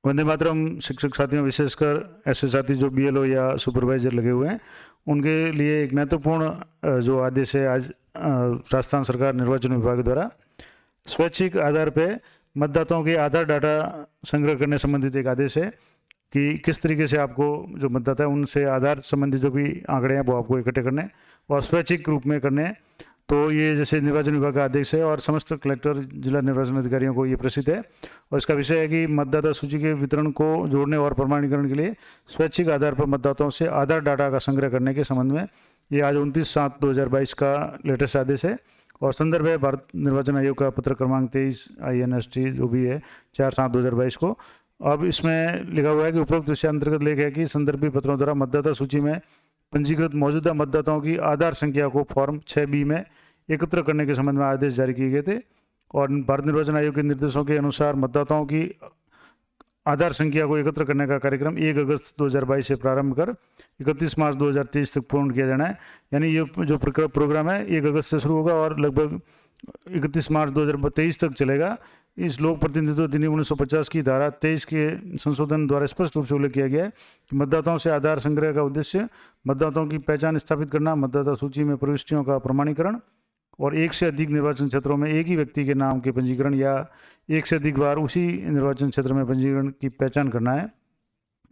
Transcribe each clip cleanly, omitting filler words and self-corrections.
वंदे मातरम शिक्षक साथियों, विशेषकर ऐसे साथी जो बीएलओ या सुपरवाइजर लगे हुए हैं, उनके लिए एक महत्वपूर्ण जो आदेश है आज राजस्थान सरकार निर्वाचन विभाग द्वारा स्वैच्छिक आधार पर मतदाताओं के आधार डाटा संग्रह करने संबंधित एक आदेश है कि किस तरीके से आपको जो मतदाता है उनसे आधार संबंधी जो भी आंकड़े हैं वो आपको इकट्ठे करने और स्वैच्छिक रूप में करने हैं। तो ये जैसे निर्वाचन विभाग का आदेश है और समस्त कलेक्टर जिला निर्वाचन अधिकारियों को ये प्रेषित है और इसका विषय है कि मतदाता सूची के वितरण को जोड़ने और प्रमाणीकरण के लिए स्वैच्छिक आधार पर मतदाताओं से आधार डाटा का संग्रह करने के संबंध में ये आज 29/7/2022 का लेटेस्ट आदेश है और संदर्भ है भारत निर्वाचन आयोग का पत्र क्रमांक 23 INST जो भी है 4/7/2022 को। अब इसमें लिखा हुआ है कि उपरोक्त विषय अंतर्गत लेख है कि संदर्भी पत्रों द्वारा मतदाता सूची में पंजीकृत मौजूदा मतदाताओं की आधार संख्या को फॉर्म 6B में एकत्र करने के संबंध में आदेश जारी किए गए थे और भारत निर्वाचन आयोग के निर्देशों के अनुसार मतदाताओं की आधार संख्या को एकत्र करने का कार्यक्रम 1 अगस्त 2022 से प्रारंभ कर 31 मार्च 2023 तक पूर्ण किया जाना है। यानी ये जो प्रोग्राम है 1 अगस्त से शुरू होगा और लगभग 31 मार्च 2023 तक चलेगा। इस लोक प्रतिनिधित्व अधिनियम 1950 की धारा 23 के संशोधन द्वारा स्पष्ट रूप से उल्लेख किया गया है कि मतदाताओं से आधार संग्रह का उद्देश्य मतदाताओं की पहचान स्थापित करना, मतदाता सूची में प्रविष्टियों का प्रमाणीकरण और एक से अधिक निर्वाचन क्षेत्रों में एक ही व्यक्ति के नाम के पंजीकरण या एक से अधिक बार उसी निर्वाचन क्षेत्र में पंजीकरण की पहचान करना है,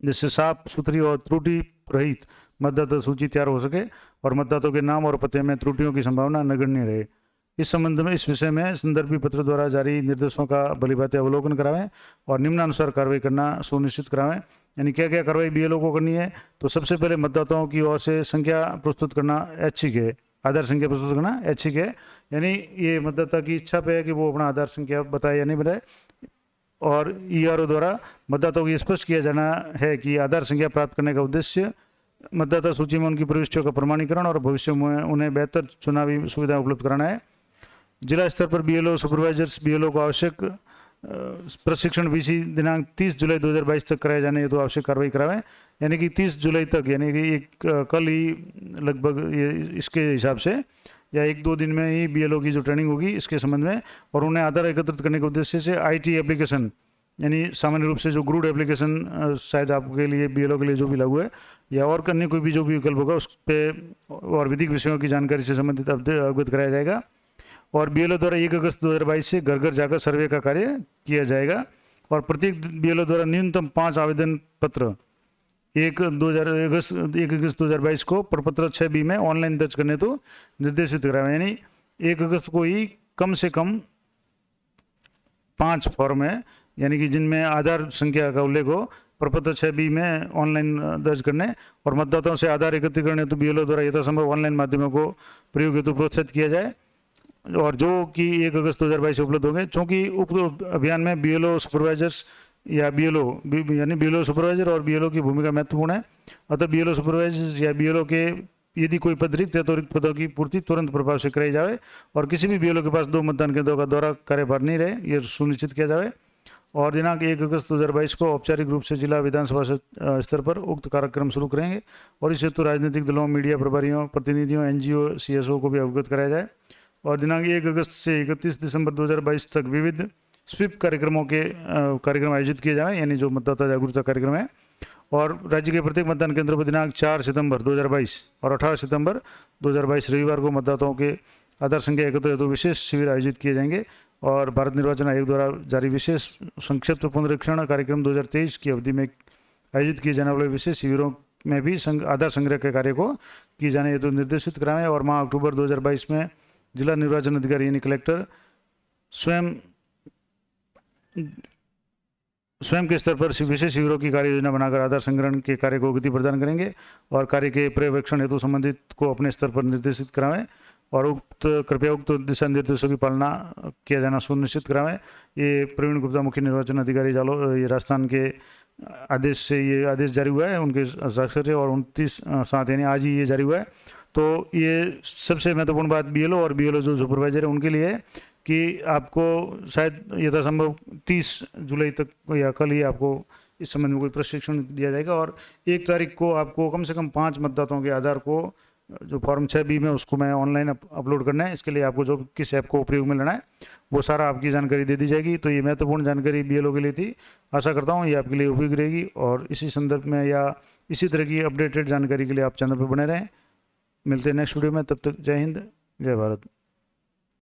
जिससे साफ सुथरी और त्रुटि रहित मतदाता सूची तैयार हो सके और मतदाताओं के नाम और पते में त्रुटियों की संभावना नगण्य रहे। इस संबंध में इस विषय में संदर्भी पत्र द्वारा जारी निर्देशों का भलीभांति अवलोकन करावें और निम्नानुसार कार्रवाई करना सुनिश्चित करावें। यानी क्या क्या कार्रवाई बीएलओ को करनी है, तो सबसे पहले मतदाताओं की ओर से संख्या प्रस्तुत करना ऐच्छिक है, आधार संख्या प्रस्तुत करना ऐच्छिक है। यानी ये मतदाता की इच्छा पे है कि वो अपना आधार संख्या बताए या नहीं बताए और ERO द्वारा मतदाताओं को स्पष्ट किया जाना है कि आधार संख्या प्राप्त करने का उद्देश्य मतदाता सूची में उनकी प्रविष्टियों का प्रमाणीकरण और भविष्य में उन्हें बेहतर चुनावी सुविधा उपलब्ध कराना है। जिला स्तर पर बीएलओ सुपरवाइजर्स बीएलओ को आवश्यक प्रशिक्षण VC दिनांक 30 जुलाई 2022 तक कराए जाने हेतु आवश्यक कार्रवाई करावें। यानी कि 30 जुलाई तक, यानी कि कल ही लगभग ये इसके हिसाब से या 1-2 दिन में ही बीएलओ की जो ट्रेनिंग होगी इसके संबंध में और उन्हें आधार एकत्रित करने के उद्देश्य से IT एप्लीकेशन, यानी सामान्य रूप से जो ग्रूड एप्लीकेशन शायद आपके लिए बीएलओ के लिए जो भी लागू है या और अन्य कोई भी जो भी विकल्प होगा उस पर और विधिक विषयों की जानकारी से संबंधित अवगत कराया जाएगा। और बीएलओ द्वारा 1 अगस्त 2022 से घर घर जाकर सर्वे का कार्य किया जाएगा और प्रत्येक बीएलओ द्वारा न्यूनतम 5 आवेदन पत्र 1 अगस्त 2022 को प्रपत्र 6B में ऑनलाइन दर्ज करने तो निर्देशित कराएं। यानी 1 अगस्त को ही कम से कम 5 फॉर्म है, यानी कि जिनमें आधार संख्या का उल्लेख हो, प्रपत्र 6B में ऑनलाइन दर्ज करने और मतदाताओं से आधार एकत्रित करने तो बीएलओ द्वारा यथासंभव ऑनलाइन माध्यमों को प्रयोग हेतु प्रोत्साहित किया जाए और जो कि 1 अगस्त 2022 से उपलब्ध होंगे। चूँकि उक्त अभियान में बीएलओ सुपरवाइजर्स या बीएलओ यानी बीएलओ सुपरवाइजर और बीएलओ की भूमिका महत्वपूर्ण है, अतः बीएलओ सुपरवाइजर या बीएलओ के यदि कोई पद रिक्त है तो रिक्त पदों की पूर्ति तुरंत प्रभाव से कराई जाए और किसी भी बीएलओ के पास 2 मतदान केंद्रों का दौरा कार्यभार नहीं रहे, ये सुनिश्चित किया जाए। और दिनांक 1 अगस्त 2022 को औपचारिक रूप से जिला विधानसभा स्तर पर उक्त कार्यक्रम शुरू करेंगे और इस हेतु राजनीतिक दलों, मीडिया प्रभारियों, प्रतिनिधियों, NGO, CSO को भी अवगत कराया जाए। और दिनांक 1 अगस्त से 31 दिसंबर 2022 तक विविध स्वीप कार्यक्रम आयोजित किए जाएं, यानी जो मतदाता जागरूकता कार्यक्रम है। और राज्य के प्रत्येक मतदान केंद्रों पर दिनांक 4 सितंबर 2022 और 18 सितंबर 2022 रविवार को मतदाताओं के आधार संख्या एकत्र हेतु विशेष शिविर आयोजित किए जाएंगे और भारत निर्वाचन आयोग द्वारा जारी विशेष संक्षिप्त पुनरीक्षण कार्यक्रम 2023 की अवधि में आयोजित किए जाने वाले विशेष शिविरों में भी आधार संग्रह के कार्य को किए जाने हेतु निर्देशित कराएं। और माह अक्टूबर 2022 में जिला निर्वाचन अधिकारी यानी कलेक्टर स्वयं के स्तर पर विशेष शिविरों की कार्य योजना बनाकर आधार संग्रहण के कार्य को गति प्रदान करेंगे और कार्य के पर्यवेक्षण हेतु संबंधित को अपने स्तर पर निर्देशित करावें और कृपया उक्त दिशा निर्देशों की पालना किया जाना सुनिश्चित करावें। ये प्रवीण गुप्ता मुख्य निर्वाचन अधिकारी ये राजस्थान के आदेश से ये आदेश जारी हुआ है, उनके हस्ताक्षर से और 29/7 यानी आज ही ये जारी हुआ है। तो ये सबसे महत्वपूर्ण बात बीएलओ और बीएलओ जो सुपरवाइजर है उनके लिए कि आपको शायद यथासंभव 30 जुलाई तक या कल ही आपको इस संबंध में कोई प्रशिक्षण दिया जाएगा और 1 तारीख को आपको कम से कम 5 मतदाताओं के आधार को जो फॉर्म 6B में उसको मैं ऑनलाइन अपलोड करना है। इसके लिए आपको जो किस ऐप को उपयोग में लेना है वो सारा आपकी जानकारी दे दी जाएगी। तो ये महत्वपूर्ण जानकारी BLO के लिए थी। आशा करता हूँ ये आपके लिए उपयोगी रहेगी, और इसी संदर्भ में या इसी तरह की अपडेटेड जानकारी के लिए आप चैनल पर बने रहें। मिलते हैं नेक्स्ट वीडियो में, तब तक जय हिंद, जय भारत।